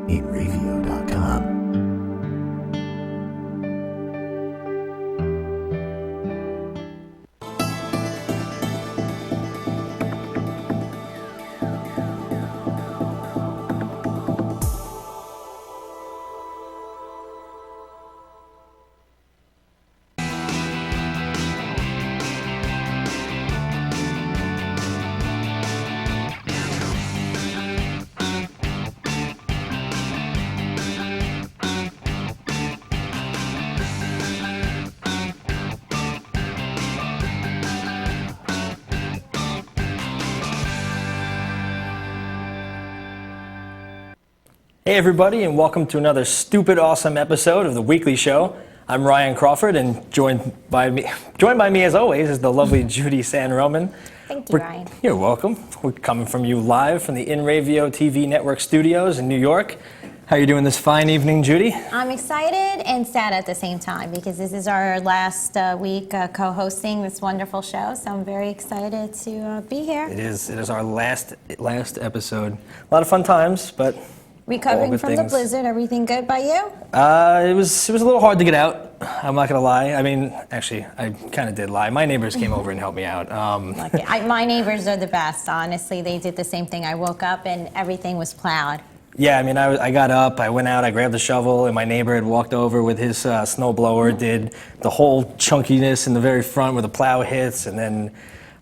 netlfix.com. Hey everybody, and welcome to another stupid awesome episode of the Weekly Show. I'm Ryan Crawford, and joined by me as always is the lovely Judy San Roman. Thank you, Ryan. You're welcome. We're coming from you live from the InRavio TV network studios in New York. How are you doing this fine evening, Judy? I'm excited and sad at the same time because this is our last week co-hosting this wonderful show, so I'm very excited to be here. It is our last episode. A lot of fun times, but recovering from the blizzard. Everything good by you? It was a little hard to get out. I'm not gonna lie. I mean, actually, I kind of did lie. My neighbors came over and helped me out. My neighbors are the best. Honestly, they did the same thing. I woke up and everything was plowed. Yeah, I mean, I got up, I went out, I grabbed the shovel, and my neighbor had walked over with his snowblower, did the whole chunkiness in the very front where the plow hits, and then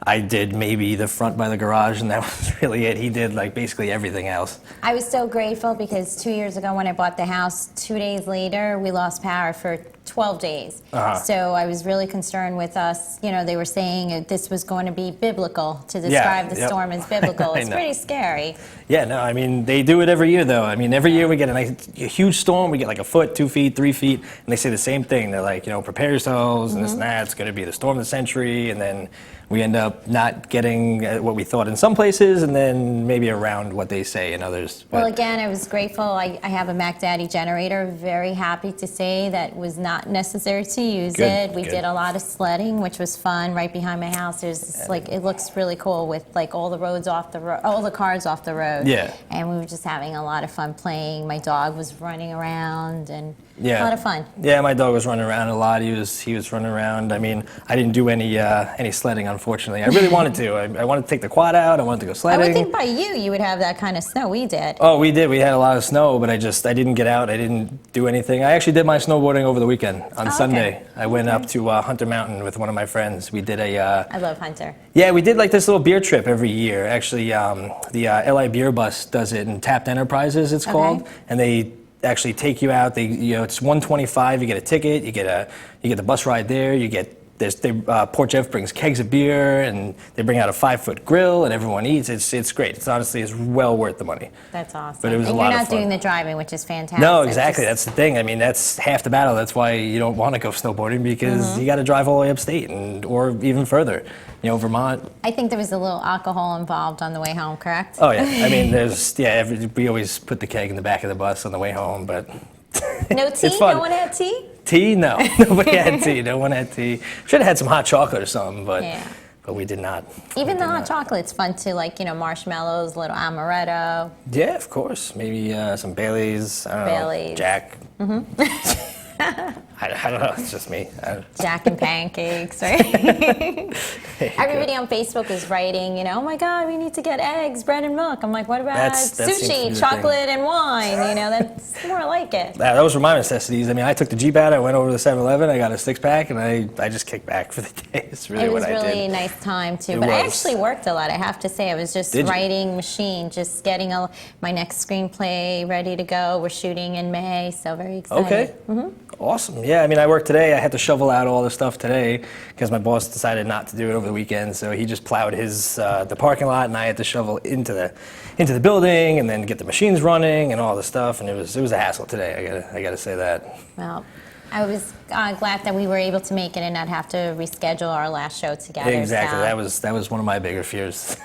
I did maybe the front by the garage, and that was really it. He did like basically everything else. I was so grateful because 2 years ago when I bought the house, 2 days later, we lost power for 12 days. So I was really concerned with us. You know, they were saying this was going to be biblical to describe the storm as biblical. It's pretty scary. Yeah, no, I mean, they do it every year, though. I mean, every year we get a huge storm. We get like a foot, 2 feet, 3 feet, and they say the same thing. They're like, prepare yourselves, and this and that. It's going to be the storm of the century, and then we end up not getting what we thought in some places, and then maybe around what they say in others. Well, again, I was grateful. I have a Mac Daddy generator. Very happy to say that was not necessary to use it. We did a lot of sledding, which was fun. Right behind my house, there's it looks really cool with like all the roads off the road, all the cars off the road. Yeah. And we were just having a lot of fun playing. My dog was running around and a lot of fun. Yeah, my dog was running around a lot. He was running around. I mean, I didn't do any sledding, unfortunately. I really wanted to. I wanted to take the quad out. I wanted to go sledding. I would think by you would have that kind of snow. We did. Oh, we did. We had a lot of snow, but I didn't get out. I didn't do anything. I actually did my snowboarding over the weekend on Sunday. Okay. I went up to Hunter Mountain with one of my friends. We did I love Hunter. Yeah, we did like this little beer trip every year. Actually, the LA Beer Bus does it, in Tapped Enterprises it's called, and they actually take you out. It's $125. You get a ticket. You get the bus ride there. Port Jeff brings kegs of beer, and they bring out a 5-foot grill, and everyone eats. It's great. It's well worth the money. That's awesome. But it was a lot of fun. You're not doing the driving, which is fantastic. No, exactly. That's the thing. I mean, that's half the battle. That's why you don't want to go snowboarding, because you got to drive all the way upstate or even further. Vermont. I think there was a little alcohol involved on the way home, correct? Oh yeah. I mean, we always put the keg in the back of the bus on the way home, but no tea? It's fun. No one had tea? Tea? No. Nobody had tea. No one had tea. Should have had some hot chocolate or something, but we did not. Even the hot chocolate's fun too, like, marshmallows, little amaretto. Yeah, of course. Maybe some Baileys. I don't know. Jack. I don't know. It's just me. Jack and pancakes, right? Everybody on Facebook is writing, oh my God, we need to get eggs, bread, and milk. I'm like, what about sushi, chocolate, and wine? That's more like it. Those were my necessities. I mean, I took the Jeep out. I went over to the 7-Eleven. I got a 6-pack, and I just kicked back for the day. It's really what I did. It was really a nice time too. But I actually worked a lot. I have to say, I was just writing machine, just getting my next screenplay ready to go. We're shooting in May, so very excited. Okay. Awesome. Yeah, I mean, I worked today. I had to shovel out all the stuff today because my boss decided not to do it over the weekend. So he just plowed the parking lot, and I had to shovel into the building and then get the machines running and all the stuff. And it was a hassle today. I gotta say that. Well, I was glad that we were able to make it and not have to reschedule our last show together. Exactly. That was one of my bigger fears.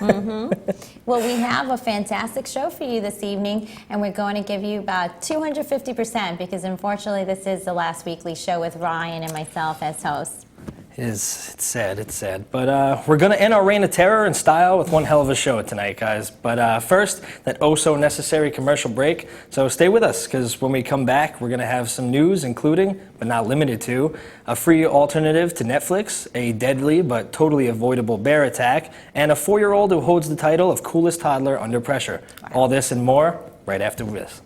Well, we have a fantastic show for you this evening, and we're going to give you about 250% because unfortunately this is the last weekly show with Ryan and myself as hosts. It's sad. But we're going to end our reign of terror in style with one hell of a show tonight, guys. But first, that oh-so-necessary commercial break. So stay with us, because when we come back, we're going to have some news, including, but not limited to, a free alternative to Netflix, a deadly but totally avoidable bear attack, and a 4-year-old who holds the title of coolest toddler under pressure. Wow. All this and more right after this.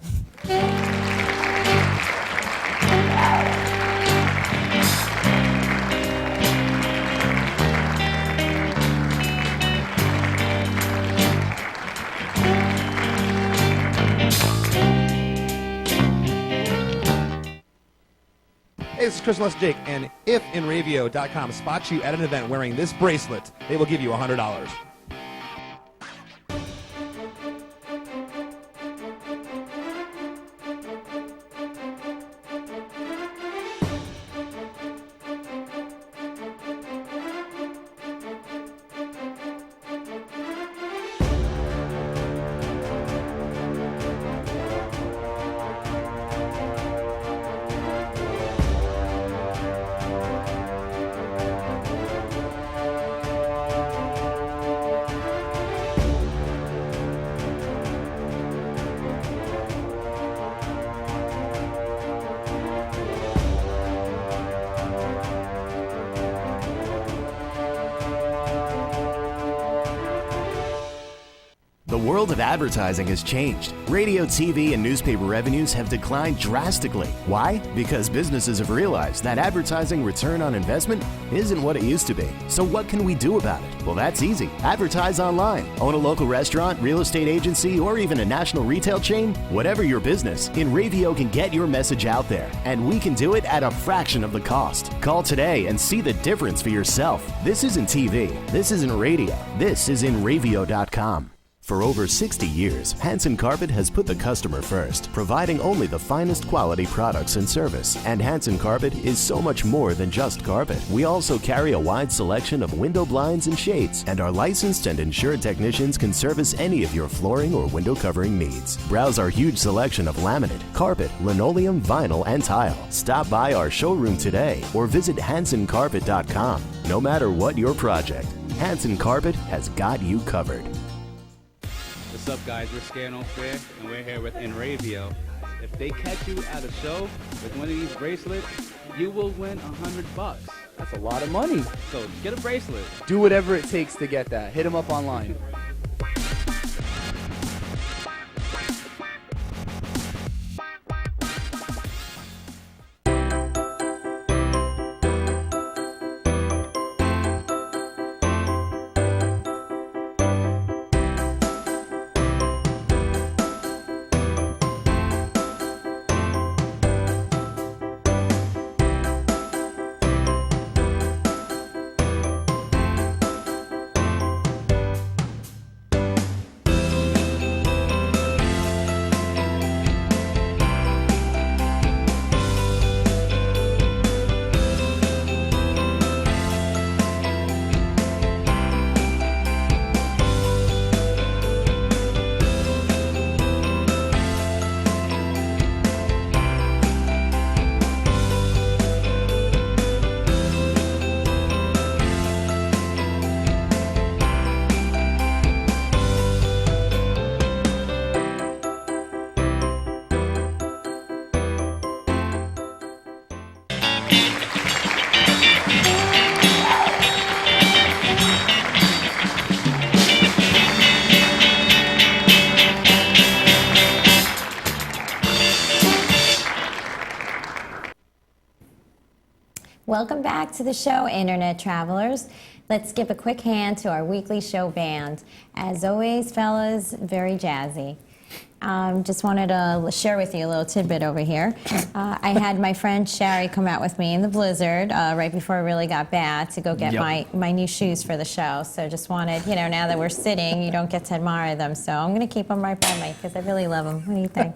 Hey, this is Chris Les Jake, and if InRavio.com spots you at an event wearing this bracelet, they will give you $100. The world of advertising has changed. Radio, TV, and newspaper revenues have declined drastically. Why? Because businesses have realized that advertising return on investment isn't what it used to be. So what can we do about it? Well, that's easy. Advertise online. Own a local restaurant, real estate agency, or even a national retail chain? Whatever your business, InRavio can get your message out there, and we can do it at a fraction of the cost. Call today and see the difference for yourself. This isn't TV. This isn't radio. This is InRavio.com. For over 60 years, Hanson Carpet has put the customer first, providing only the finest quality products and service. And Hanson Carpet is so much more than just carpet. We also carry a wide selection of window blinds and shades, and our licensed and insured technicians can service any of your flooring or window covering needs. Browse our huge selection of laminate, carpet, linoleum, vinyl, and tile. Stop by our showroom today or visit HansonCarpet.com. No matter what your project, Hanson Carpet has got you covered. What's up, guys? We're Scan On Fair, and we're here with InRavio. If they catch you at a show with one of these bracelets, you will win $100. That's a lot of money. So get a bracelet. Do whatever it takes to get that. Hit them up online. Welcome back to the show, Internet Travelers. Let's give a quick hand to our weekly show band. As always, fellas, very jazzy. Just wanted to share with you a little tidbit over here. I had my friend Sherry come out with me in the blizzard right before it really got bad to go get my new shoes for the show. So just wanted, you know, now that we're sitting, you don't get to admire them. So I'm going to keep them right by me because I really love them. What do you think?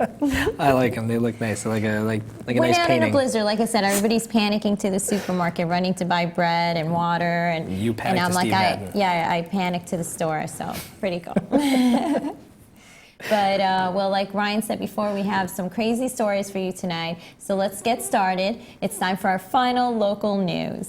I like them. They look nice. Like a nice painting. We're out in a blizzard. Like I said, everybody's panicking to the supermarket, running to buy bread and water. And you panicked and I'm to like, Steve Madden. I panicked to the store. So pretty cool. But, well, like Ryan said before, we have some crazy stories for you tonight. So let's get started. It's time for our final local news.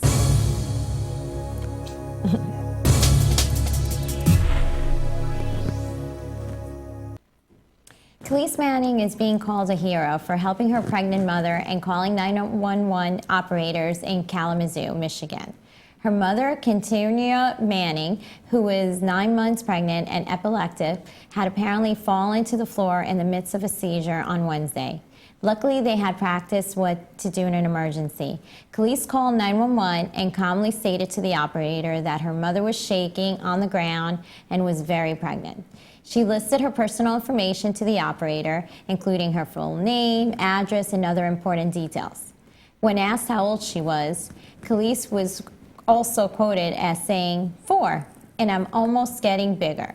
Khalees Manning is being called a hero for helping her pregnant mother and calling 911 operators in Kalamazoo, Michigan. Her mother, Kentunia Manning, who was 9 months pregnant and epileptic, had apparently fallen to the floor in the midst of a seizure on Wednesday. Luckily, they had practiced what to do in an emergency. Khalees called 911 and calmly stated to the operator that her mother was shaking on the ground and was very pregnant. She listed her personal information to the operator, including her full name, address, and other important details. When asked how old she was, Khalees was also quoted as saying, 4, and I'm almost getting bigger.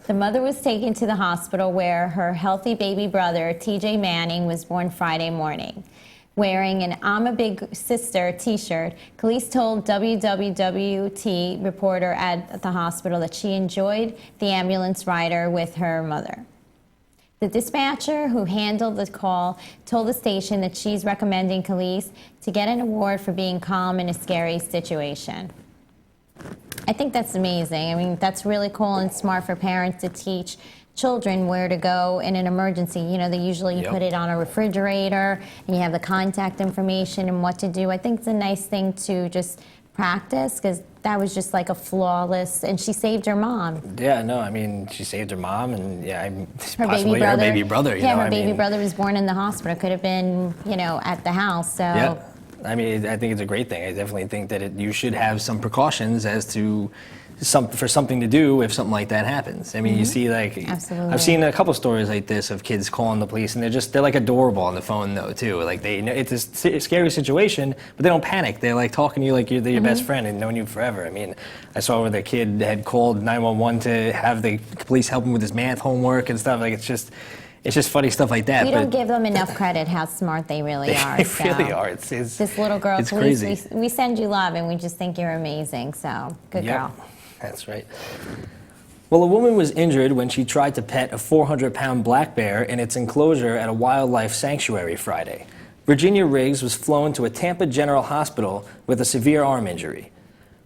The mother was taken to the hospital where her healthy baby brother, TJ Manning, was born Friday morning. Wearing an I'm a Big Sister t-shirt, Khalees told WWWT reporter at the hospital that she enjoyed the ambulance rider with her mother. The dispatcher who handled the call told the station that she's recommending Khalees to get an award for being calm in a scary situation. I think that's amazing. I mean, that's really cool and smart for parents to teach children where to go in an emergency. You know, they usually put it on a refrigerator and you have the contact information and what to do. I think it's a nice thing to just practice because that was just like a flawless, and she saved her mom. Yeah, no, I mean, she saved her mom and Her possibly her baby brother. Yeah, her baby brother was born in the hospital. Could have been, you know, at the house. So. Yeah. I mean, I think it's a great thing. I definitely think that you should have some precautions as to for something to do if something like that happens. I mean, you see, like, Absolutely. I've seen a couple stories like this of kids calling the police, and they're like adorable on the phone though too. Like they know it's a scary situation, but they don't panic. They're like talking to you like they're your best friend and known you forever. I mean, I saw where the kid had called 911 to have the police help him with his math homework and stuff. Like it's just funny stuff like that. We don't give them enough credit how smart they really are. They really are. It's this little girl, it's Khalees, crazy. we send you love and we just think you're amazing. So good girl. That's right. Well, a woman was injured when she tried to pet a 400-pound black bear in its enclosure at a wildlife sanctuary Friday. Virginia Riggs was flown to a Tampa General Hospital with a severe arm injury.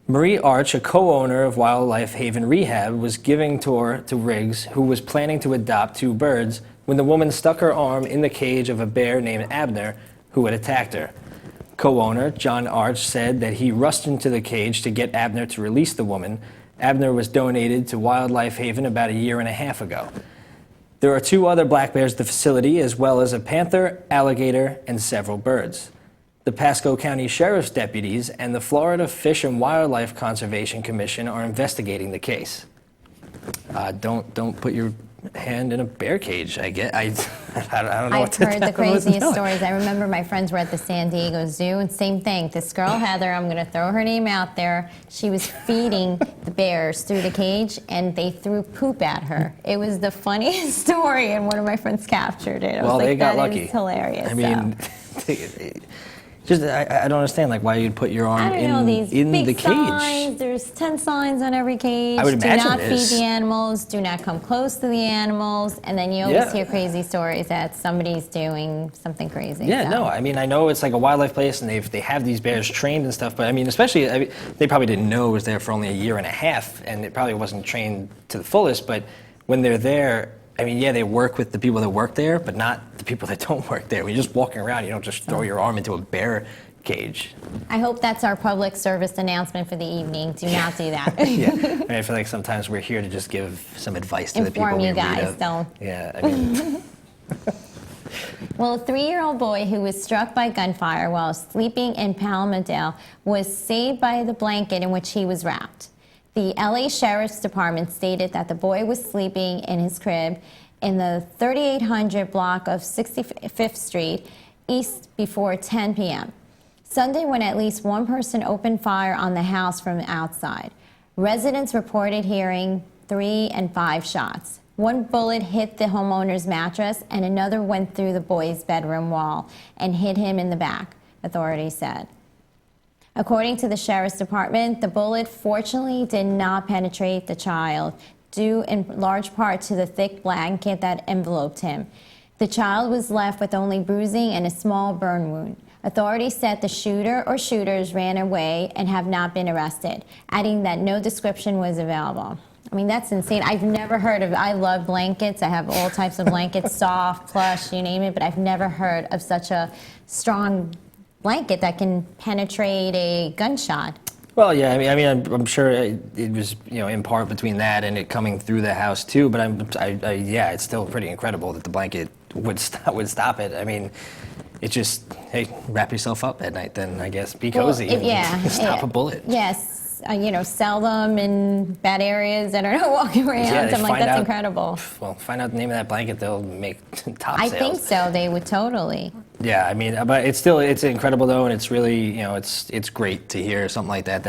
Marie Arch, a co-owner of Wildlife Haven Rehab, was giving tour to Riggs, who was planning to adopt 2 birds, when the woman stuck her arm in the cage of a bear named Abner, who had attacked her. Co-owner John Arch said that he rushed into the cage to get Abner to release the woman. Abner was donated to Wildlife Haven about a year and a half ago. There are 2 other black bears at the facility, as well as a panther, alligator, and several birds. The Pasco County Sheriff's deputies and the Florida Fish and Wildlife Conservation Commission are investigating the case. Don't put your hand in a bear cage. I don't know. I've heard the craziest stories. I remember my friends were at the San Diego Zoo, and same thing. This girl, Heather, I'm going to throw her name out there. She was feeding the bears through the cage, and they threw poop at her. It was the funniest story, and one of my friends captured it. I was like, they got lucky. That is hilarious. I mean, I don't understand, like, why you'd put your arm in the cage. Signs. There's 10 signs on every cage. I would imagine do not feed the animals. Do not come close to the animals. And then you always hear crazy stories that somebody's doing something crazy. Yeah, so. no, I mean, I know it's like a wildlife place, and they have these bears trained and stuff, but I mean, especially, they probably didn't know it was there for only a year and a half, and it probably wasn't trained to the fullest, but when they're there, I mean, yeah, they work with the people that work there, but not the people that don't work there. When you're just walking around, you don't just throw your arm into a bear cage. I hope that's our public service announcement for the evening. Do not do that. Yeah, I mean, I feel like sometimes we're here to just give some advice to the people Inform we you guys, read. don't. Yeah, I mean. Well, a 3-year-old boy who was struck by gunfire while sleeping in Palmadale was saved by the blanket in which he was wrapped. The LA Sheriff's Department stated that the boy was sleeping in his crib in the 3800 block of 65th Street East before 10 p.m. Sunday, when at least one person opened fire on the house from outside. Residents reported hearing 3 and 5 shots. One bullet hit the homeowner's mattress and another went through the boy's bedroom wall and hit him in the back, authorities said. According to the Sheriff's Department, the bullet fortunately did not penetrate the child, due in large part to the thick blanket that enveloped him. The child was left with only bruising and a small burn wound. Authorities said the shooter or shooters ran away and have not been arrested, adding that no description was available. I mean, that's insane. I've never heard of, I love blankets. I have all types of blankets, soft, plush, you name it, but I've never heard of such a strong blanket that can penetrate a gunshot. Well, yeah, I'm sure it was, in part between that and it coming through the house too. But yeah, it's still pretty incredible that the blanket would stop it. I mean, it's just, hey, wrap yourself up at night. Then I guess be cozy and stop a bullet. Yes. Sell them in bad areas that are not walking around. Yeah, I'm like, that's incredible. Well, find out the name of that blanket, they'll make top I sales. think so. They would totally. Yeah, I mean, but it's incredible though, and it's really, it's great to hear something like that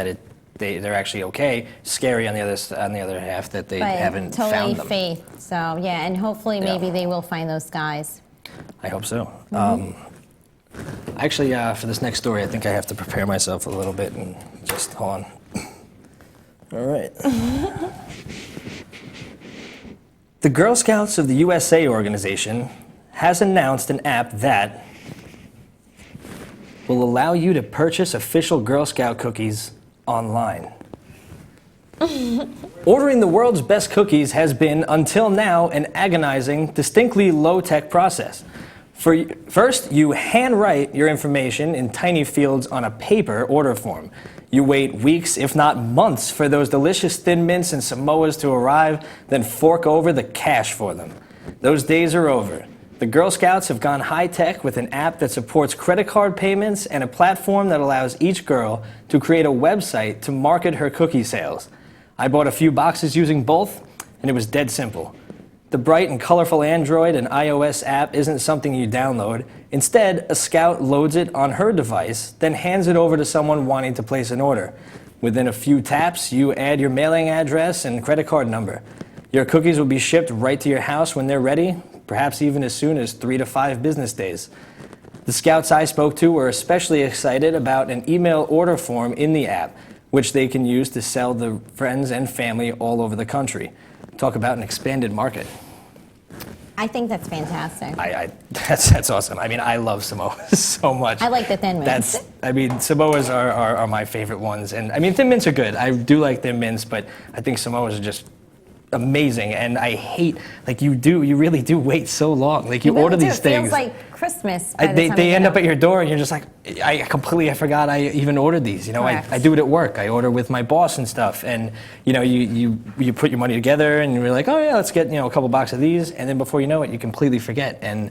they're actually okay. Scary on the other half that they haven't totally found them. faith. So yeah, and hopefully maybe they will find those guys. I hope so. Actually, for this next story, I think I have to prepare myself a little bit and just hold on. All right. The Girl Scouts of the USA organization has announced an app that will allow you to purchase official Girl Scout cookies online. Ordering the world's best cookies has been, until now, an agonizing, distinctly low-tech process. First, you handwrite your information in tiny fields on a paper order form. You wait weeks, if not months, for those delicious Thin Mints and Samoas to arrive, then fork over the cash for them. Those days are over. The Girl Scouts have gone high-tech with an app that supports credit card payments and a platform that allows each girl to create a website to market her cookie sales. I bought a few boxes using both, and it was dead simple. The bright and colorful Android and iOS app isn't something you download. Instead, a scout loads it on her device, then hands it over to someone wanting to place an order. Within a few taps, you add your mailing address and credit card number. Your cookies will be shipped right to your house when they're ready, perhaps even as soon as 3 to 5 business days. The scouts I spoke to were especially excited about an email order form in the app, which they can use to sell to friends and family all over the country. Talk about an expanded market. I think that's fantastic. That's awesome. I mean, I love Samoas so much. I like the Thin Mints. Samoas are my favorite ones. And I mean, Thin Mints are good. I do like Thin Mints, but I think Samoas are just amazing. And I hate, you really do wait so long. Like, you order these things. It feels like Christmas. They end up at your door, and you're just like, I forgot I even ordered these. I do it at work. I order with my boss and stuff, and you put your money together, and you're like, oh yeah, let's get a couple boxes of these, and then before you know it, you completely forget. And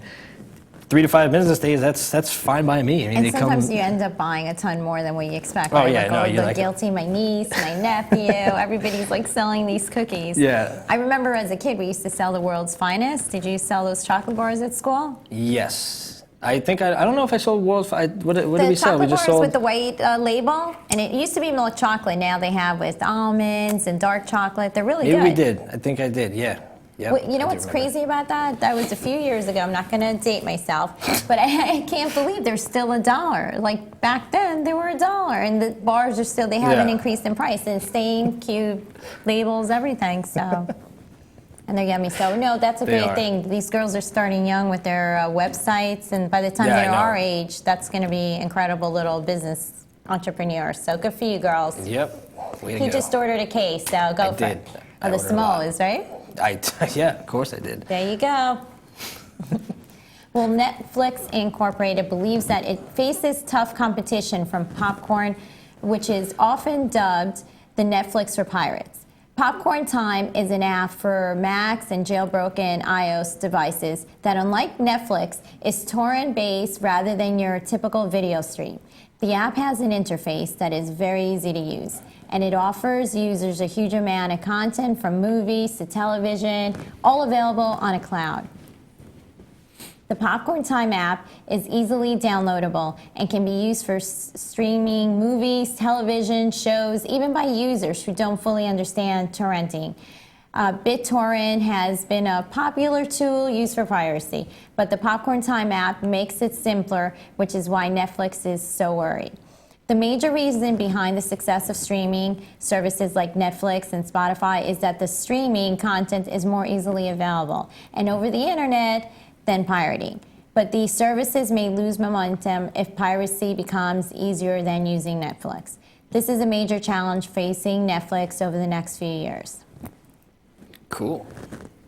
3 to 5 business days, that's fine by me. I mean, and sometimes you end up buying a ton more than what you expect. Oh right? yeah, you're guilty. My niece, my nephew, everybody's selling these cookies. Yeah. I remember as a kid, we used to sell the world's finest. Did you sell those chocolate bars at school? Yes. I think I don't know if I sold world's. What did we sell? The chocolate bars with the white label, and it used to be milk chocolate. Now they have with almonds and dark chocolate. They're really good. Maybe we did. I think I did. Yeah. Yep, you know what's crazy about that? That was a few years ago. I'm not going to date myself, but I can't believe they're still $1. Like back then, they were $1, and the bars are still. They haven't increased in price, and stain, cute labels, everything. So, and they're yummy. So no, that's a great thing. These girls are starting young with their websites, and by the time they're our age, that's going to be incredible little business entrepreneurs. So good for you, girls. Yep. He just ordered a case, so go for it. Oh, the Samoas, right? Yeah, of course I did. There you go. Well, Netlfix Incorporated believes that it faces tough competition from popcorn, which is often dubbed the Netflix for pirates. Popcorn Time is an app for Macs and jailbroken iOS devices that, unlike Netflix, is torrent-based rather than your typical video stream. The app has an interface that is very easy to use, and it offers users a huge amount of content from movies to television, all available on a cloud. The Popcorn Time app is easily downloadable and can be used for streaming movies, television, shows, even by users who don't fully understand torrenting. BitTorrent has been a popular tool used for piracy, but the Popcorn Time app makes it simpler, which is why Netflix is so worried. The major reason behind the success of streaming services like Netflix and Spotify is that the streaming content is more easily available and over the internet than pirating. But these services may lose momentum if piracy becomes easier than using Netflix. This is a major challenge facing Netflix over the next few years. Cool.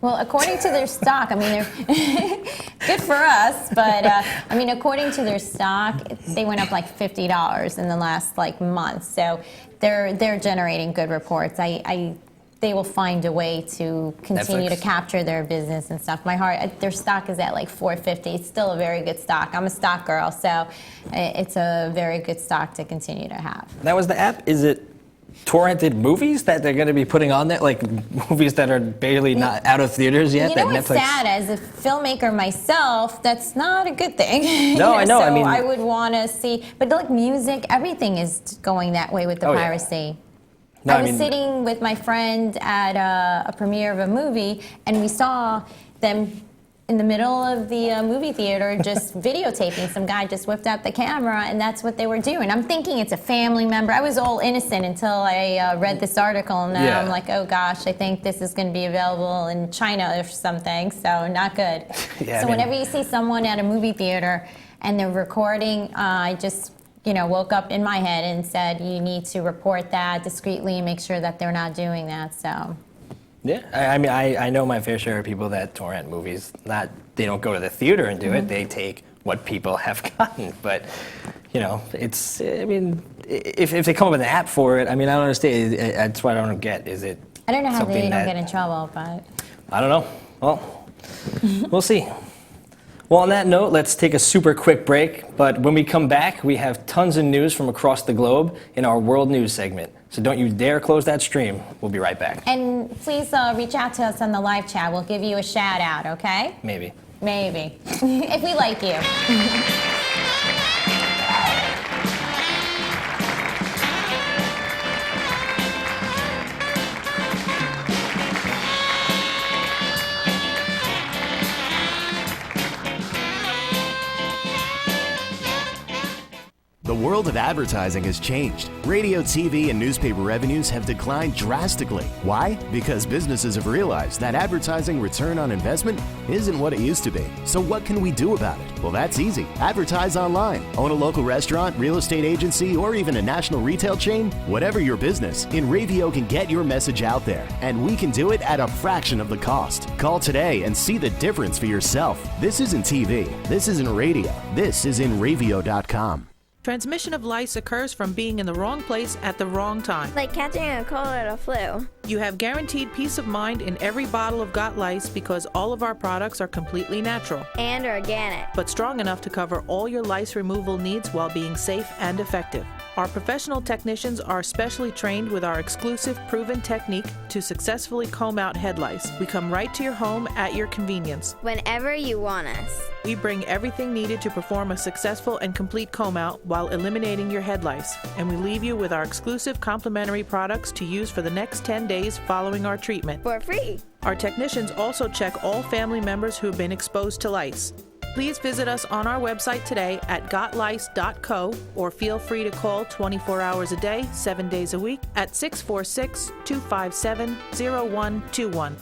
Well, according to their stock, I mean, they're good for us, but I mean, according to their stock, they went up like $50 in the last like month. So they're generating good reports. They will find a way to continue Netflix. to capture their business and stuff. Their stock is at like $450. It's still a very good stock. I'm a stock girl, so it's a very good stock to continue to have. That was the app. Is it torrented movies that they're going to be putting on there, like movies that are barely not out of theaters yet? You know that what's Netflix... sad? As a filmmaker myself, that's not a good thing. No, I know. So I mean, I would want to see, but like music, everything is going that way with the Oh, yeah. piracy. No, I was sitting with my friend at a premiere of a movie, and we saw them in the middle of the movie theater just videotaping. Some guy just whipped out the camera, and that's what they were doing. I'm thinking it's a family member. I was all innocent until I read this article, and now Yeah. I'm like, oh gosh, I think this is going to be available in China or something, so not good. Yeah, So I mean- whenever you see someone at a movie theater and they're recording, I just woke up in my head and said, you need to report that discreetly and make sure that they're not doing that, so. Yeah, I mean, I know my fair share of people that torrent movies. They don't go to the theater and do it. They take what people have gotten. But, it's, I mean, if they come up with an app for it, I mean, I don't understand. That's what I don't get. Is it I don't know how something they don't that- get in trouble, but. I don't know. Well, we'll see. Well, on that note, let's take a super quick break. But when we come back, we have tons of news from across the globe in our World News segment. So don't you dare close that stream. We'll be right back. And please reach out to us on the live chat. We'll give you a shout out, okay? Maybe. Maybe. If we like you. The world of advertising has changed. Radio, TV, and newspaper revenues have declined drastically. Why? Because businesses have realized that advertising return on investment isn't what it used to be. So what can we do about it? Well, that's easy. Advertise online. Own a local restaurant, real estate agency, or even a national retail chain? Whatever your business, InRavio can get your message out there, and we can do it at a fraction of the cost. Call today and see the difference for yourself. This isn't TV. This isn't radio. This is InRavio.com. Transmission of lice occurs from being in the wrong place at the wrong time. Like catching a cold or a flu. You have guaranteed peace of mind in every bottle of Got Lice because all of our products are completely natural, And organic. but strong enough to cover all your lice removal needs while being safe and effective. Our professional technicians are specially trained with our exclusive proven technique to successfully comb out head lice. We come right to your home at your convenience. Whenever you want us. We bring everything needed to perform a successful and complete comb out while eliminating your head lice. And we leave you with our exclusive complimentary products to use for the next 10 days following our treatment. For free. Our technicians also check all family members who have been exposed to lice. Please visit us on our website today at gotlice.co or feel free to call 24 hours a day, 7 days a week at 646-257-0121.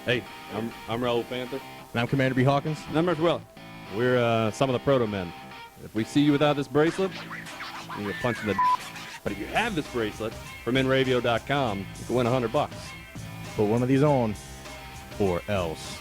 Hey, I'm Raul Panther. And I'm Commander B. Hawkins. And I'm Rich Will. We're some of the proto men. If we see you without this bracelet, you get punched in the But if you have this bracelet from InRavio.com, you can win $100. Put one of these on, or else.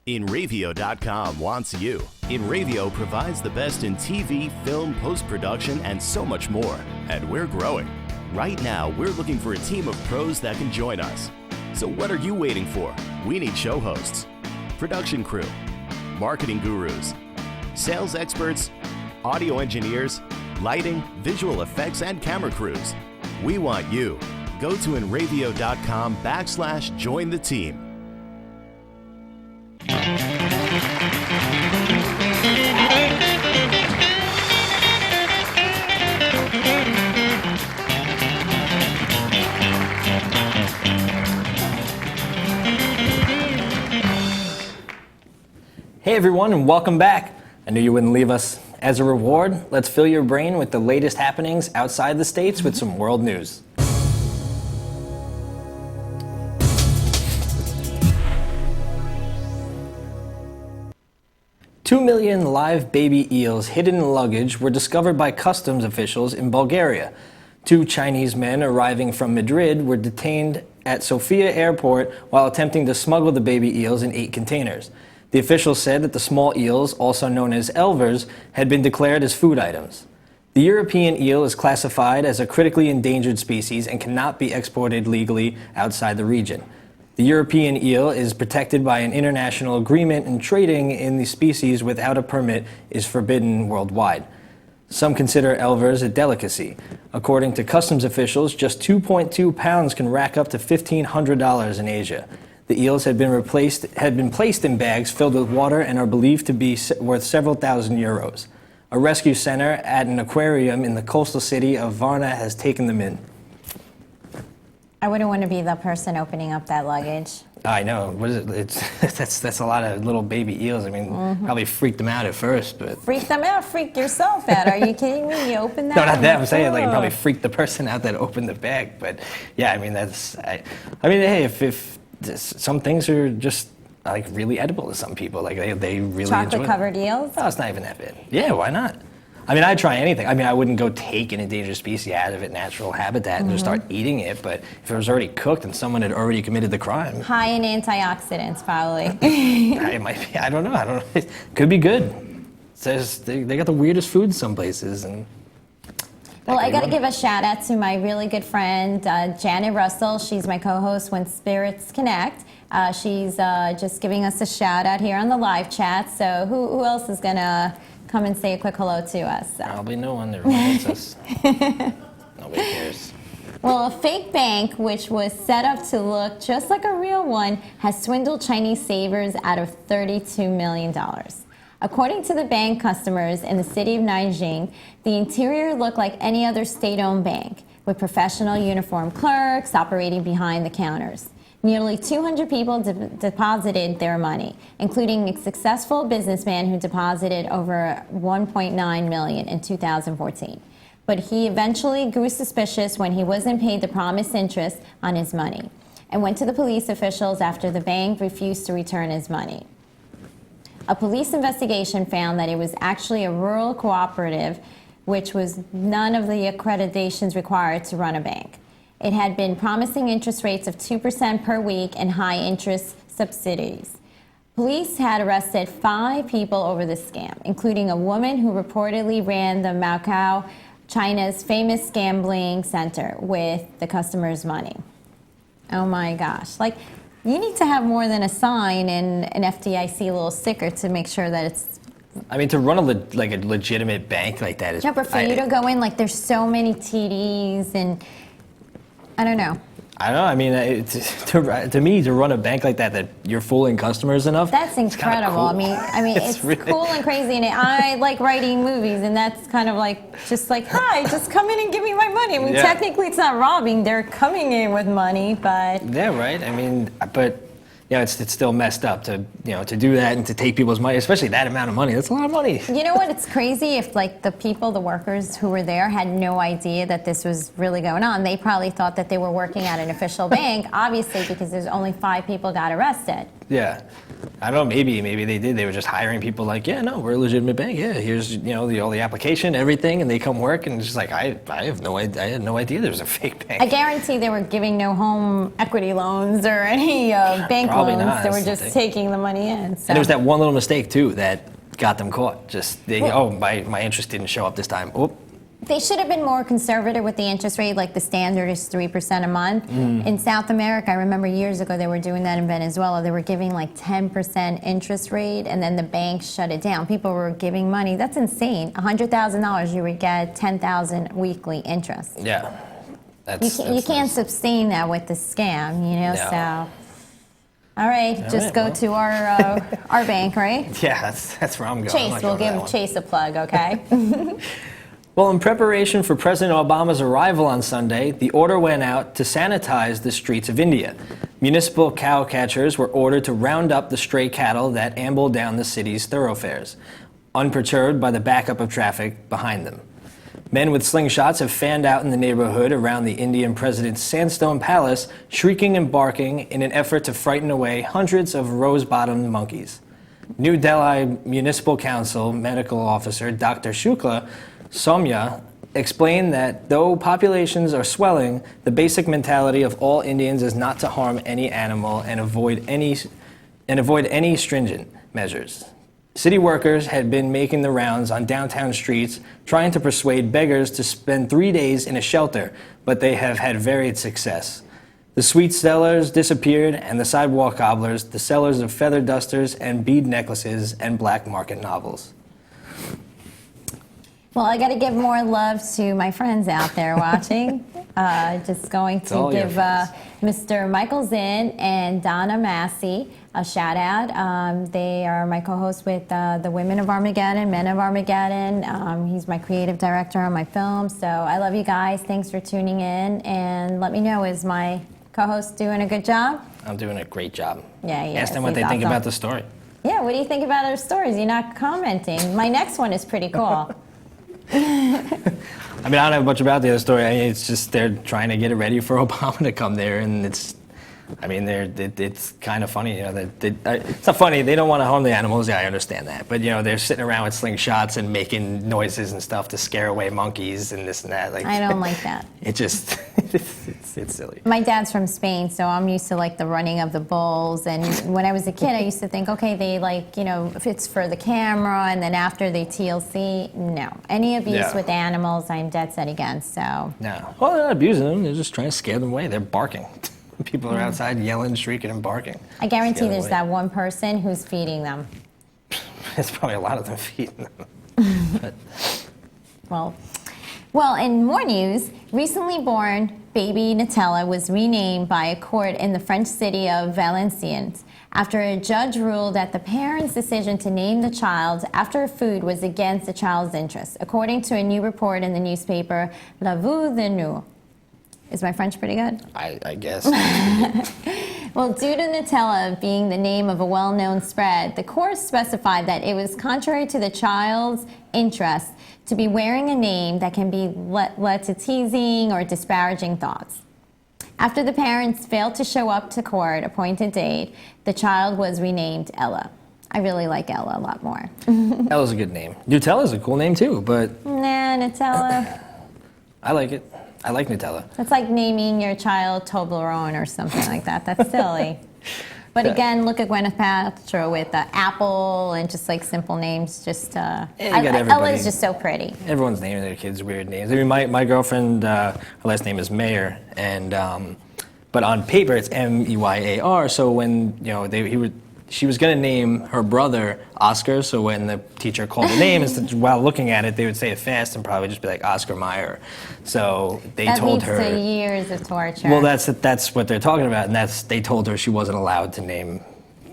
InRavio.com wants you. InRavio provides the best in TV, film, post-production, and so much more. And we're growing. Right now, we're looking for a team of pros that can join us. So what are you waiting for? We need show hosts, production crew, marketing gurus, sales experts, audio engineers, lighting, visual effects, and camera crews. We want you. Go to enravio.com/join the team. Hey everyone, and welcome back. I knew you wouldn't leave us. As a reward, let's fill your brain with the latest happenings outside the States with some world news. Two million live baby eels hidden in luggage were discovered by customs officials in Bulgaria. Two Chinese men arriving from Madrid were detained at Sofia Airport while attempting to smuggle the baby eels in 8 containers. The officials said that the small eels, also known as elvers, had been declared as food items. The European eel is classified as a critically endangered species and cannot be exported legally outside the region. The European eel is protected by an international agreement, and trading in the species without a permit is forbidden worldwide. Some consider elvers a delicacy. According to customs officials, just 2.2 pounds can rack up to $1,500 in Asia. The eels had been placed in bags filled with water and are believed to be worth several thousand euros. A rescue center at an aquarium in the coastal city of Varna has taken them in. I wouldn't want to be the person opening up that luggage. I know. What is it? That's a lot of little baby eels. I mean, probably freaked them out at first, but Freak them out. Freak yourself out. Are you kidding me? You open that? no, not that. I'm saying Oh. probably freaked the person out that opened the bag. But yeah, I mean I mean, hey, if some things are just like really edible to some people, like they really enjoy Chocolate covered eels? Oh, it's not even that bad. Yeah, why not? I mean, I'd try anything. I mean, I wouldn't go take an endangered species out of its natural habitat and just start eating it, but if it was already cooked and someone had already committed the crime, High in antioxidants, probably. it might be. I don't know. It could be good. It says they got the weirdest foods some places, and Well, I got to give a shout out to my really good friend, Janet Russell. She's my co-host when Spirits Connect. She's just giving us a shout out here on the live chat. So who else is going to come and say a quick hello to us? probably no one that reminds us. Nobody cares. Well, a fake bank, which was set up to look just like a real one, has swindled Chinese savers out of $32 million. According to the bank customers in the city of Nanjing, the interior looked like any other state-owned bank, with professional uniformed clerks operating behind the counters. Nearly 200 people deposited their money, including a successful businessman who deposited over $1.9 million in 2014. But he eventually grew suspicious when he wasn't paid the promised interest on his money and went to the police officials after the bank refused to return his money. A police investigation found that it was actually a rural cooperative, which was none of the accreditations required to run a bank. It had been promising interest rates of 2% per week and high interest subsidies. Police had arrested 5 people over the scam, including a woman who reportedly ran the Macau, China's famous gambling center, with the customers' money. Oh my gosh. Like, you need to have more than a sign and an FDIC little sticker to make sure that it's... I mean, to run a legitimate bank like that is... Yeah, but for you to go in, like, there's so many TDs and... I don't know. I don't know. I mean, to me, to run a bank like that you're fooling customers enough. That's incredible. Cool. I mean, it's really cool and crazy, and I like writing movies, and that's kind of like just like, hi, just come in and give me my money. I mean, technically, it's not robbing; they're coming in with money, but yeah, right. I mean, but it's still messed up to to do that and to take people's money, especially that amount of money. That's a lot of money. You know what? It's crazy if like the workers who were there had no idea that this was really going on. They probably thought that they were working at an official bank, obviously, because there's only 5 people got arrested. Yeah. I don't know, maybe they did. They were just hiring people like, yeah, no, we're a legitimate bank. Yeah, here's all the application, everything, and they come work, and it's just like I had no idea there was a fake bank. I guarantee they were giving no home equity loans or any bank Probably loans. not, They were that's the just thing. taking the money in. So. And there was that one little mistake too that got them caught. Just my interest didn't show up this time. Oh, They should have been more conservative with the interest rate, like the standard is 3% a month. In South America, I remember years ago they were doing that in Venezuela. They were giving like 10% interest rate, and then the banks shut it down. People were giving money. That's insane. $100,000, you would get $10,000 weekly interest. Yeah. You can't sustain that with the scam, you know. No. So, all right, just go to our bank, right? Yeah, that's where I'm going. Chase, we'll give Chase a plug, okay? Well, in preparation for President Obama's arrival on Sunday, the order went out to sanitize the streets of India. Municipal cow catchers were ordered to round up the stray cattle that amble down the city's thoroughfares, unperturbed by the backup of traffic behind them. Men with slingshots have fanned out in the neighborhood around the Indian president's sandstone palace, shrieking and barking in an effort to frighten away hundreds of rose-bottomed monkeys. New Delhi Municipal Council medical officer Dr. Shukla Soumya explained that though populations are swelling, the basic mentality of all Indians is not to harm any animal and avoid any stringent measures. City workers had been making the rounds on downtown streets trying to persuade beggars to spend 3 days in a shelter, but they have had varied success. The sweet sellers disappeared, and the sidewalk cobblers, the sellers of feather dusters and bead necklaces and black market novels. Well, I got to give more love to my friends out there watching. Just going to give Mr. Michael Zinn and Donna Massey a shout out. They are my co-hosts with the Women of Armageddon, Men of Armageddon. He's my creative director on my film. So I love you guys. Thanks for tuning in. And let me know, is my co-host doing a good job? I'm doing a great job. Yeah, he Ask is. them what He's they think awesome. about the story. Yeah, what do you think about our stories? You're not commenting. My next one is pretty cool. I mean, I don't know much about the other story. I mean, it's just they're trying to get it ready for Obama to come there, and it's kind of funny. You know, it's not funny. They don't want to harm the animals. Yeah, I understand that. But you know, they're sitting around with slingshots and making noises and stuff to scare away monkeys and this and that. Like, I don't like that. It just it's silly. My dad's from Spain, so I'm used to like the running of the bulls. And when I was a kid, I used to think, okay, they like, you know, if it's for the camera, and then after they TLC, no. Any abuse with animals, I'm dead set against. So no. Well, they're not abusing them. They're just trying to scare them away. They're barking. People are outside yelling, shrieking, and barking. I guarantee there's that one person who's feeding them. There's probably a lot of them feeding them. But. Well, in more news, recently born baby Nutella was renamed by a court in the French city of Valenciennes after a judge ruled that the parents' decision to name the child after a food was against the child's interests, according to a new report in the newspaper La Voix de Nous. Is my French pretty good? I guess. Well, due to Nutella being the name of a well-known spread, the court specified that it was contrary to the child's interest to be wearing a name that can be led to teasing or disparaging thoughts. After the parents failed to show up to court appointed date, the child was renamed Ella. I really like Ella a lot more. Ella's a good name. Nutella's a cool name too, but... Nah, Nutella. I like it. I like Nutella. That's like naming your child Toblerone or something like that. That's silly. But again, look at Gwyneth Paltrow with Apple and just like simple names. Just Ella is just so pretty. Everyone's naming their kids weird names. I mean, my girlfriend, her last name is Mayer, and but on paper it's Meyar. So when she was going to name her brother Oscar, so when the teacher called the name, while looking at it, they would say it fast and probably just be like Oscar Mayer. So they told her. That leads to years of torture. Well, that's what they're talking about, and they told her she wasn't allowed to name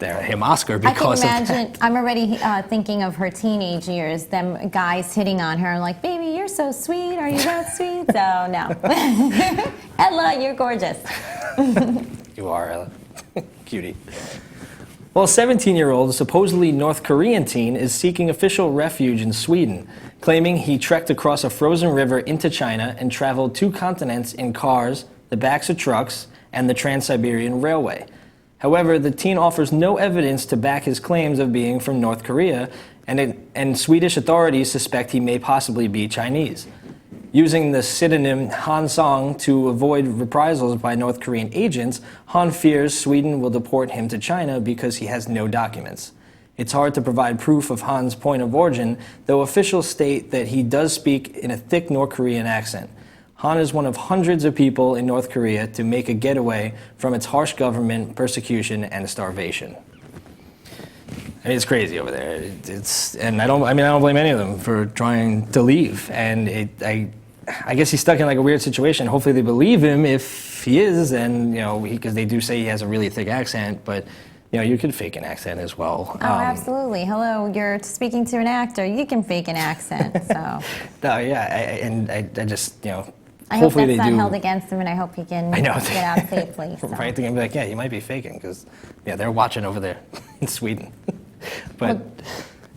him Oscar because I can imagine. of that. I'm already thinking of her teenage years, them guys hitting on her like, "Baby, you're so sweet. Are you that sweet?" So no, Ella, you're gorgeous. You are, Ella. Cutie. Well, a 17-year-old, supposedly North Korean teen, is seeking official refuge in Sweden, claiming he trekked across a frozen river into China and traveled 2 continents in cars, the backs of trucks, and the Trans-Siberian Railway. However, the teen offers no evidence to back his claims of being from North Korea, and Swedish authorities suspect he may possibly be Chinese. Using the pseudonym Han Song to avoid reprisals by North Korean agents, Han fears Sweden will deport him to China because he has no documents. It's hard to provide proof of Han's point of origin, though officials state that he does speak in a thick North Korean accent. Han is one of hundreds of people in North Korea to make a getaway from its harsh government, persecution, and starvation. I mean, it's crazy over there. And I don't blame any of them for trying to leave. And I guess he's stuck in like a weird situation. Hopefully they believe him if he is, and because they do say he has a really thick accent, but you could fake an accent as well. Oh, absolutely. Hello, you're speaking to an actor. You can fake an accent. So. No, yeah, I just I hope hopefully that's they not do. held against him, and I hope he can get out safely. So. Right, they're gonna be like, yeah, you might be faking, because they're watching over there in Sweden. But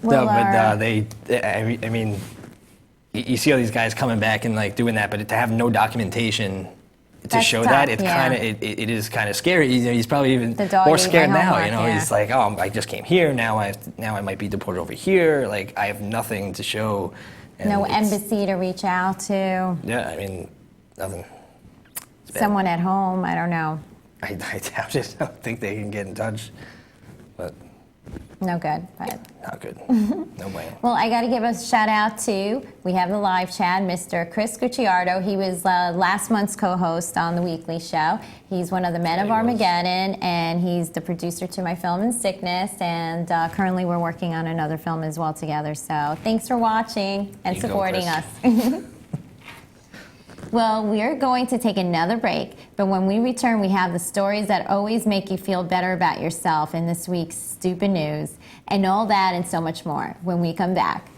I mean, you see all these guys coming back and like doing that, but to have no documentation to show tough, that, it is kind of scary. He's probably even more scared now. He's like, oh, I just came here. Now I might be deported over here. Like I have nothing to show. And no embassy to reach out to. Yeah, I mean, nothing. Someone at home. I don't know. I doubt it. I don't think they can get in touch. But no good. But not good. No way. Well, I got to give a shout out to, we have the live chat, Mr. Chris Gucciardo. He was last month's co-host on the weekly show. He's one of the men of Armageddon, and he's the producer to my film In Sickness, and currently we're working on another film as well together. So thanks for watching and supporting us. Well, we're going to take another break, but when we return, we have the stories that always make you feel better about yourself in this week's Stupid News, and all that and so much more when we come back.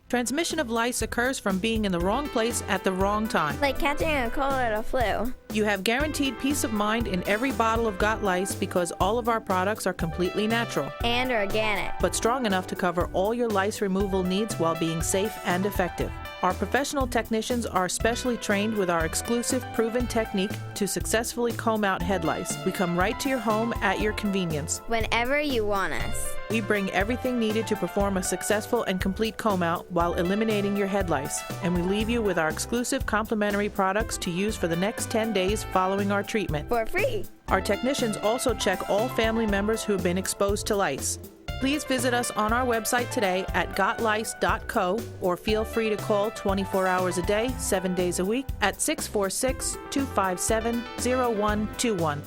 Transmission of lice occurs from being in the wrong place at the wrong time. Like catching a cold or a flu. You have guaranteed peace of mind in every bottle of Got Lice because all of our products are completely natural and organic, but strong enough to cover all your lice removal needs while being safe and effective. Our professional technicians are specially trained with our exclusive proven technique to successfully comb out head lice. We come right to your home at your convenience. whenever you want us. We bring everything needed to perform a successful and complete comb out while eliminating your head lice, and we leave you with our exclusive complimentary products to use for the next 10 days following our treatment. For free. Our technicians also check all family members who have been exposed to lice. Please visit us on our website today at gotlice.co, or feel free to call 24 hours a day, 7 days a week at 646-257-0121.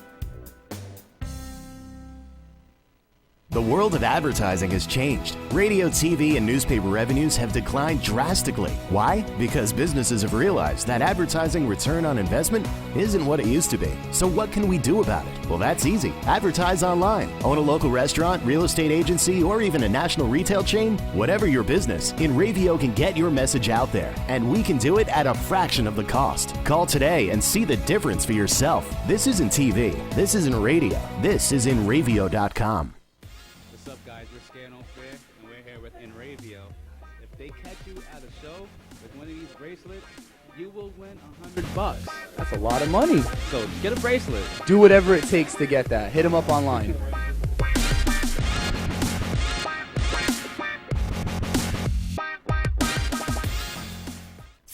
The world of advertising has changed. Radio, TV, and newspaper revenues have declined drastically. Why? Because businesses have realized that advertising return on investment isn't what it used to be. So what can we do about it? Well, that's easy. Advertise online. Own a local restaurant, real estate agency, or even a national retail chain? Whatever your business, InRavio can get your message out there, and we can do it at a fraction of the cost. Call today and see the difference for yourself. This isn't TV. This isn't radio. This is InRavio.com. What's up, guys? We're Scano Fair, and we're here with InRavio. If they catch you at a show with one of these bracelets, you will win $100. That's a lot of money. So get a bracelet. Do whatever it takes to get that. Hit them up online.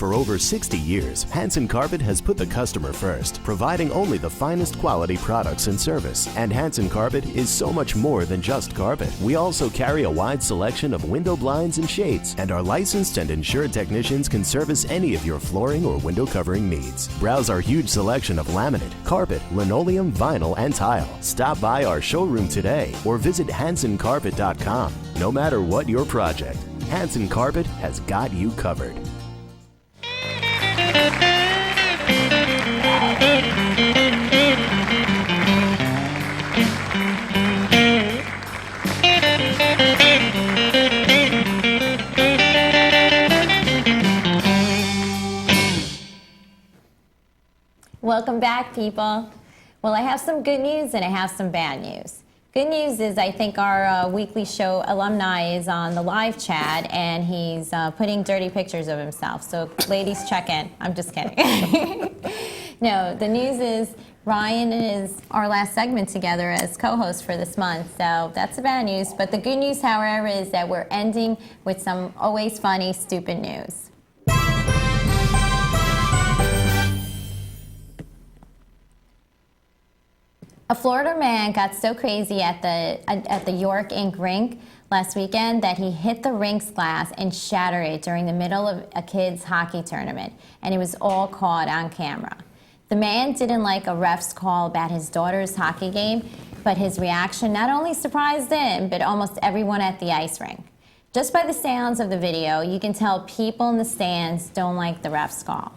For over 60 years, Hanson Carpet has put the customer first, providing only the finest quality products and service. And Hanson Carpet is so much more than just carpet. We also carry a wide selection of window blinds and shades, and our licensed and insured technicians can service any of your flooring or window covering needs. Browse our huge selection of laminate, carpet, linoleum, vinyl, and tile. Stop by our showroom today or visit hansoncarpet.com. No matter what your project, Hanson Carpet has got you covered. Welcome back, people. Well, I have some good news and I have some bad news. Good news is I think our weekly show alumni is on the live chat and he's putting dirty pictures of himself. So ladies, check in. I'm just kidding. No, the news is Ryan is our last segment together as co-host for this month. So that's the bad news. But the good news, however, is that we're ending with some always funny, stupid news. A Florida man got so crazy at the York Ink rink last weekend that he hit the rink's glass and shattered it during the middle of a kids' hockey tournament, and it was all caught on camera. The man didn't like a ref's call about his daughter's hockey game, but his reaction not only surprised him, but almost everyone at the ice rink. Just by the sounds of the video, you can tell people in the stands don't like the ref's call.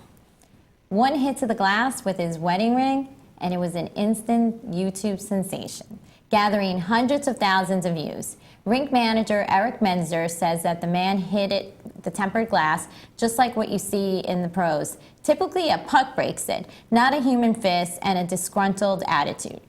One hit to the glass with his wedding ring, and it was an instant YouTube sensation, gathering hundreds of thousands of views. Rink manager Eric Menzer says that the man hit the tempered glass just like what you see in the pros. Typically, a puck breaks it, not a human fist and a disgruntled attitude.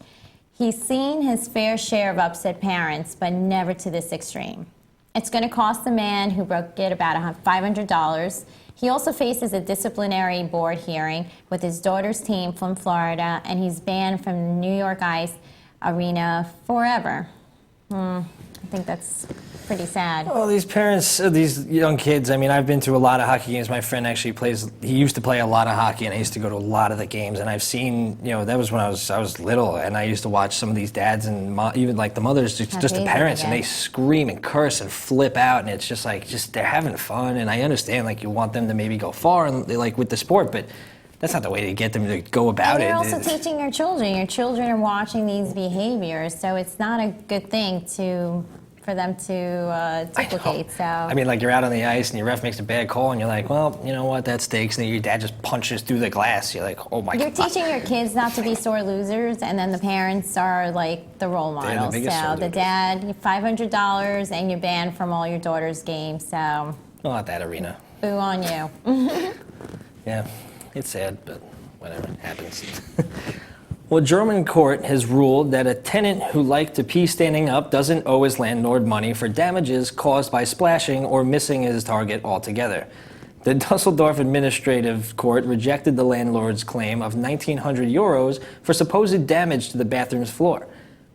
He's seen his fair share of upset parents, but never to this extreme. It's going to cost the man who broke it about $500. He also faces a disciplinary board hearing with his daughter's team from Florida, and he's banned from New York Ice Arena forever. I think that's pretty sad. Well, these parents, these young kids, I mean, I've been to a lot of hockey games. My friend actually he used to play a lot of hockey, and I used to go to a lot of the games. And I've seen, that was when I was little, and I used to watch some of these dads and even like the mothers, just the parents, and they scream and curse and flip out, and it's just like, they're having fun. And I understand, like, you want them to maybe go far, and like with the sport, but that's not the way to get them to go about it. And you're also teaching your children. Your children are watching these behaviors, so it's not a good thing for them to duplicate. So I mean, like, you're out on the ice and your ref makes a bad call, and you're like, well, you know what, that stinks. And then your dad just punches through the glass. You're like, oh my God. You're teaching your kids not to be sore losers, and then the parents are like the role models. So the dad, $500, and you're banned from all your daughter's games. So not that arena. Boo on you. Yeah. It's sad, but whatever, it happens. Well, a German court has ruled that a tenant who liked to pee standing up doesn't owe his landlord money for damages caused by splashing or missing his target altogether. The Dusseldorf Administrative Court rejected the landlord's claim of 1,900 euros for supposed damage to the bathroom's floor.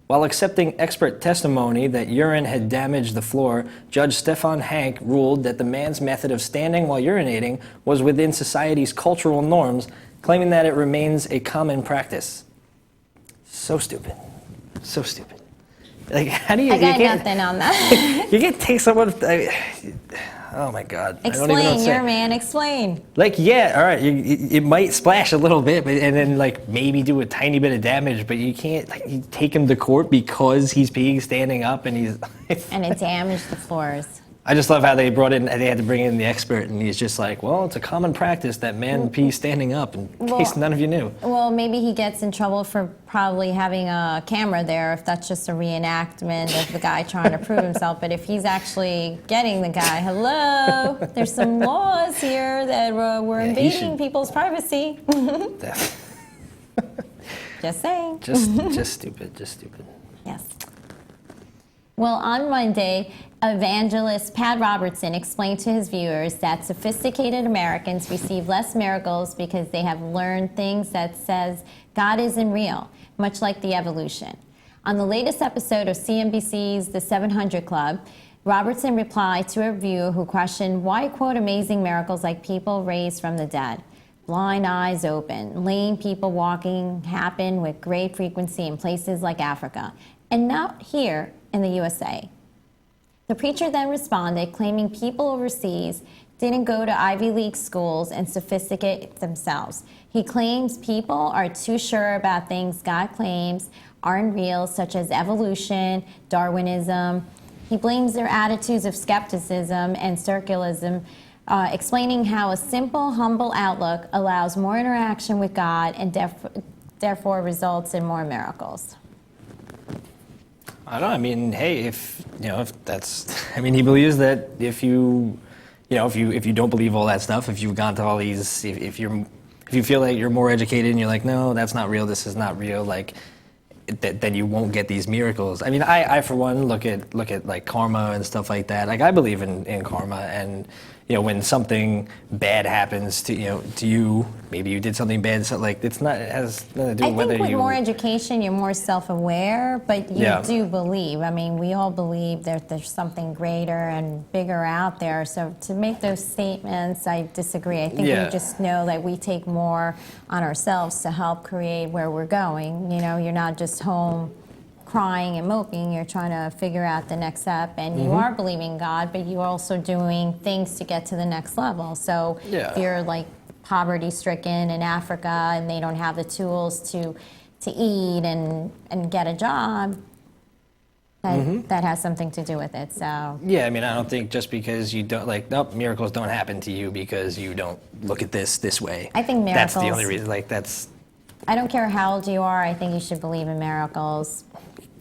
While accepting expert testimony that urine had damaged the floor, Judge Stefan Hank ruled that the man's method of standing while urinating was within society's cultural norms, claiming that it remains a common practice. So stupid. So stupid. Like, how do you... I got nothing on that. You can't take someone... Oh my God. Explain, you're a man, explain. Like, yeah, all right, it might splash a little bit, and then, like, maybe do a tiny bit of damage, but you can't, like, you take him to court because he's peeing standing up and he's... And it damaged the floors. I just love how they had to bring in the expert, and he's just like, well, it's a common practice that man pee standing up, in case none of you knew. Well, maybe he gets in trouble for probably having a camera there if that's just a reenactment of the guy trying to prove himself. But if he's actually getting the guy, hello, there's some laws here that we're invading people's privacy. Just saying. Just stupid. Yes. Well, on Monday, evangelist Pat Robertson explained to his viewers that sophisticated Americans receive less miracles because they have learned things that says God isn't real, much like the evolution. On the latest episode of CNBC's The 700 Club, Robertson replied to a reviewer who questioned why, quote, amazing miracles like people raised from the dead, blind eyes open, lame people walking happen with great frequency in places like Africa, and not here in the USA. The preacher then responded, claiming people overseas didn't go to Ivy League schools and sophisticate themselves. He claims people are too sure about things God claims aren't real, such as evolution, Darwinism. He blames their attitudes of skepticism and circularism, explaining how a simple, humble outlook allows more interaction with God and therefore results in more miracles. I don't know. I mean, hey, if that's, I mean, he believes that if you don't believe all that stuff, if you've gone to all these, if you feel like you're more educated and you're like, no, that's not real, this is not real, like, then you won't get these miracles. I mean, I for one look at like karma and stuff like that. Like, I believe in karma, and when something bad happens to you, maybe you did something bad. So like, it has nothing to do with whether you. I think with more education, you're more self-aware, but you do believe. I mean, we all believe that there's something greater and bigger out there. So to make those statements, I disagree. I think we just know that we take more on ourselves to help create where we're going. You're not just home crying and moping, you're trying to figure out the next step, and you are believing God, but you're also doing things to get to the next level. So if you're like poverty stricken in Africa and they don't have the tools to eat and get a job, that has something to do with it. So yeah, I mean, I don't think just because you don't miracles don't happen to you because you don't look at this way. I think miracles, that's the only reason. Like, that's, I don't care how old you are, I think you should believe in miracles.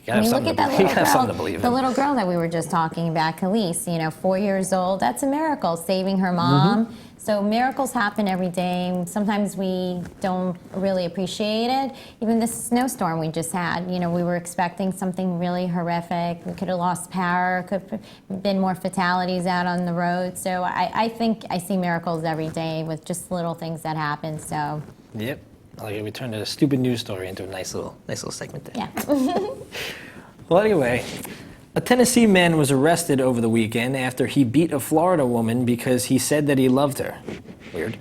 I mean, look at that little girl, the little girl that we were just talking about, Khalees, 4 years old. That's a miracle, saving her mom. So miracles happen every day. Sometimes we don't really appreciate it. Even this snowstorm we just had, we were expecting something really horrific. We could have lost power, could have been more fatalities out on the road. So I think I see miracles every day with just little things that happen. So. Yep. Okay, we turned a stupid news story into a nice little segment there. Yeah. Well, anyway, a Tennessee man was arrested over the weekend after he beat a Florida woman because he said that he loved her. Weird.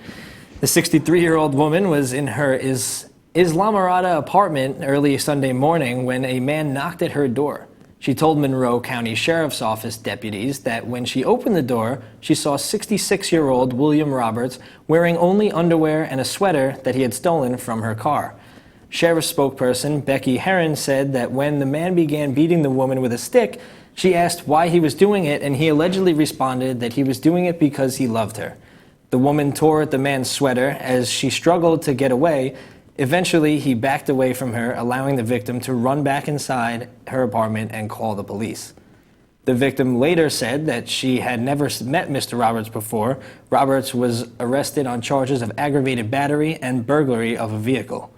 The 63-year-old woman was in her Islamorada apartment early Sunday morning when a man knocked at her door. She told Monroe County Sheriff's Office deputies that when she opened the door, she saw 66-year-old William Roberts wearing only underwear and a sweater that he had stolen from her car. Sheriff's spokesperson Becky Herron said that when the man began beating the woman with a stick, she asked why he was doing it, and he allegedly responded that he was doing it because he loved her. The woman tore at the man's sweater as she struggled to get away. Eventually, he backed away from her, allowing the victim to run back inside her apartment and call the police. The victim later said that she had never met Mr. Roberts before. Roberts was arrested on charges of aggravated battery and burglary of a vehicle.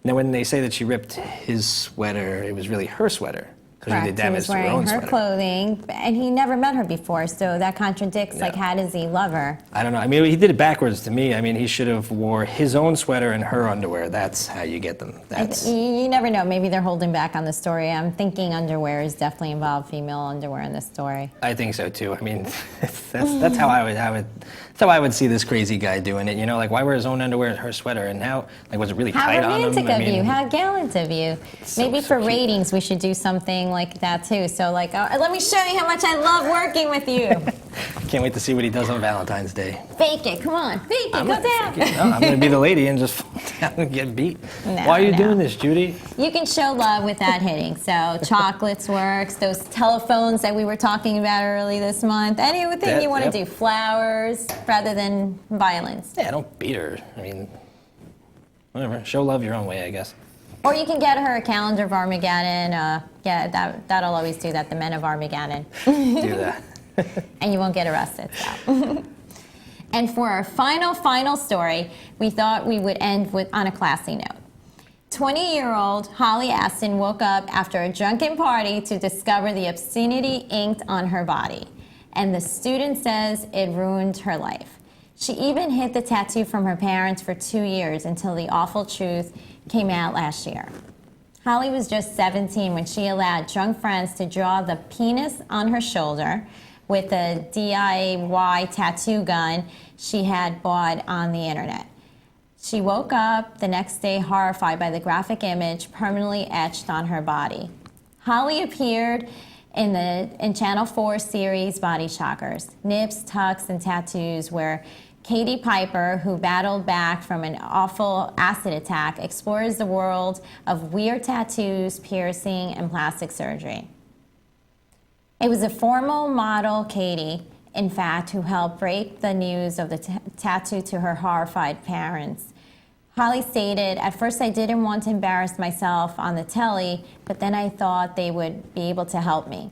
Now, when they say that she ripped his sweater, it was really her sweater. Correct. He did damage was wearing to her own her sweater. Clothing, and he never met her before, so that contradicts, like, how does he love her? I don't know. I mean, he did it backwards to me. I mean, he should have wore his own sweater and her underwear. That's how you get them. You never know. Maybe they're holding back on the story. I'm thinking underwear is definitely involved, female underwear in this story. I think so, too. I mean, that's how I would see this crazy guy doing it. Like, why wear his own underwear and her sweater? And how, like, was it really tight on him? How romantic of you. How gallant of you. Maybe for cute. Ratings, we should do something like that, too. So, like, let me show you how much I love working with you. Can't wait to see what he does on Valentine's Day. Fake it. Come on. Fake it. Go down. No, I'm going to be the lady and just fall down and get beat. Why are you doing this, Judy? You can show love without hitting. So chocolates works. Those telephones that we were talking about early this month. Anything you want to do. Flowers rather than violence. Yeah, don't beat her. I mean, whatever. Show love your own way, I guess. Or you can get her a calendar of Armageddon. That'll always do that. The Men of Armageddon. Do that. And you won't get arrested. So. And for our final story, we thought we would end on a classy note. 20-year-old Holly Aston woke up after a drunken party to discover the obscenity inked on her body. And the student says it ruined her life. She even hid the tattoo from her parents for 2 years until the awful truth came out last year. Holly was just 17 when she allowed drunk friends to draw the penis on her shoulder with a DIY tattoo gun she had bought on the internet. She woke up the next day horrified by the graphic image permanently etched on her body. Holly appeared in Channel 4 series Body Shockers, Nips, Tucks, and Tattoos, where Katie Piper, who battled back from an awful acid attack, explores the world of weird tattoos, piercing, and plastic surgery. It was a former model, Katie, in fact, who helped break the news of the tattoo to her horrified parents. Holly stated, "At first I didn't want to embarrass myself on the telly, but then I thought they would be able to help me."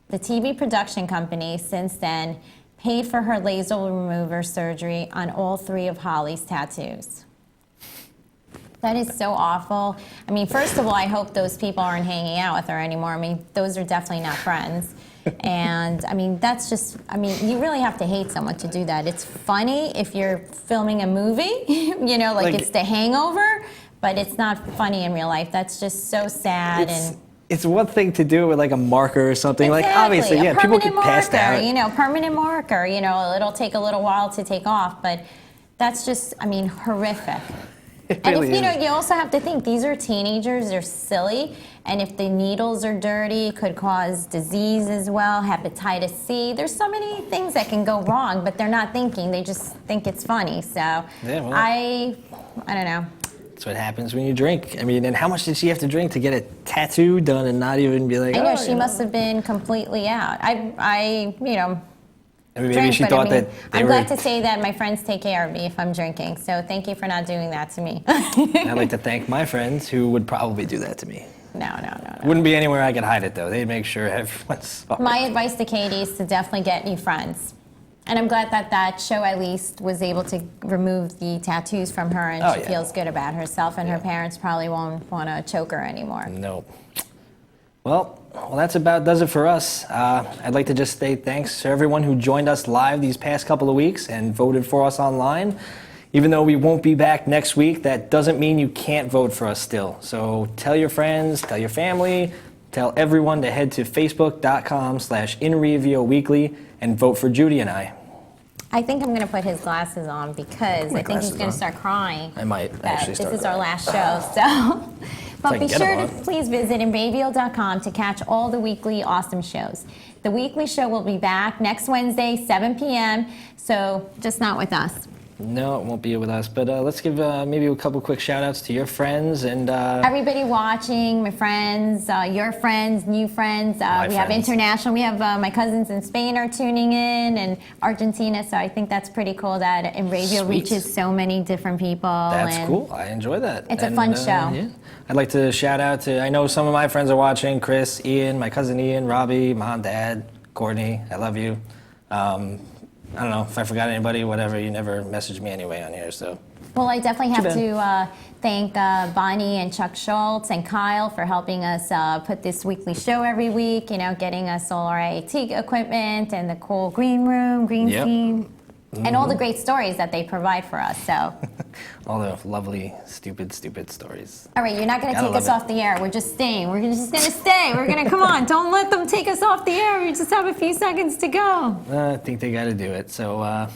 The TV production company since then paid for her laser remover surgery on all 3 of Holly's tattoos. That is so awful. I mean, first of all, I hope those people aren't hanging out with her anymore. I mean, those are definitely not friends. And I mean, that's just, I mean, you really have to hate someone to do that. It's funny if you're filming a movie, you know, like it's The Hangover, but it's not funny in real life. That's just so sad. It's one thing to do it with like a marker or something. Exactly. Like obviously, yeah, people get past that. You know, permanent marker, you know, it'll take a little while to take off, but that's just, I mean, horrific. It And really if, you know, is. you also have to think, these are teenagers, they're silly, and if the needles are dirty, it could cause disease as well, hepatitis C. There's so many things that can go wrong, but they're not thinking, they just think it's funny. So Yeah, well. I don't know. That's what happens when you drink. I mean, and how much did she have to drink to get a tattoo done and not even be like, I know, oh, she must have been completely out. I you know, I mean, maybe drink, she but thought I mean, that they I'm were. glad to say that my friends take care of me if I'm drinking. So thank you for not doing that to me. I'd like to thank my friends who would probably do that to me. No. Wouldn't be anywhere I could hide it though. They'd make sure everyone saw it. My advice to Katie is to definitely get new friends. And I'm glad that that show at least was able to remove the tattoos from her, and Oh, she yeah. feels good about herself, and her parents probably won't want to choke her anymore. Nope. Well, that's about does it for us. I'd like to just say thanks to everyone who joined us live these past couple of weeks and voted for us online. Even though we won't be back next week, that doesn't mean you can't vote for us still. So tell your friends, tell your family, tell everyone to head to facebook.com/InRevioWeekly and vote for Judy and I. I think I'm going to put his glasses on because I think he's going to start crying. I might that actually start this is our crying. last show. So, but I be can get sure him to on. please visit InRavio.com to catch all the weekly awesome shows. The weekly show will be back next Wednesday, 7 p.m., so just not with us. No, it won't be with us. But let's give maybe a couple quick shout-outs to your friends and Everybody watching, my friends, your friends, new friends. We have friends. international. We have my cousins in Spain are tuning in, and Argentina. So I think that's pretty cool that InRavio Sweet. reaches so many different people. That's and cool. I enjoy that. It's a fun show. Yeah. I'd like to shout out to, I know some of my friends are watching, Chris, Ian, my cousin Ian, Robbie, Mom, Dad, Courtney, I love you. I don't know if I forgot anybody, whatever, you never messaged me anyway on here, so. Well, I definitely have bad. to thank Bonnie and Chuck Schultz and Kyle for helping us put this weekly show every week, you know, getting us all our AT equipment and the cool green room, green Yep. scene, and all the great stories that they provide for us. So, All the lovely, stupid stories. all right, you're not going to Gotta take us love it. off the air. We're just staying. We're just going to stay. We're going to, come on, don't let them take us off the air. We just have a few seconds to go. I think they got to do it, so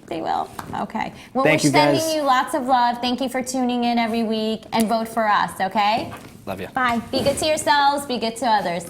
They will. Okay. Well, Thank we're you, sending guys. you lots of love. Thank you for tuning in every week, and vote for us, okay? love you. Bye. Be good to yourselves. Be good to others.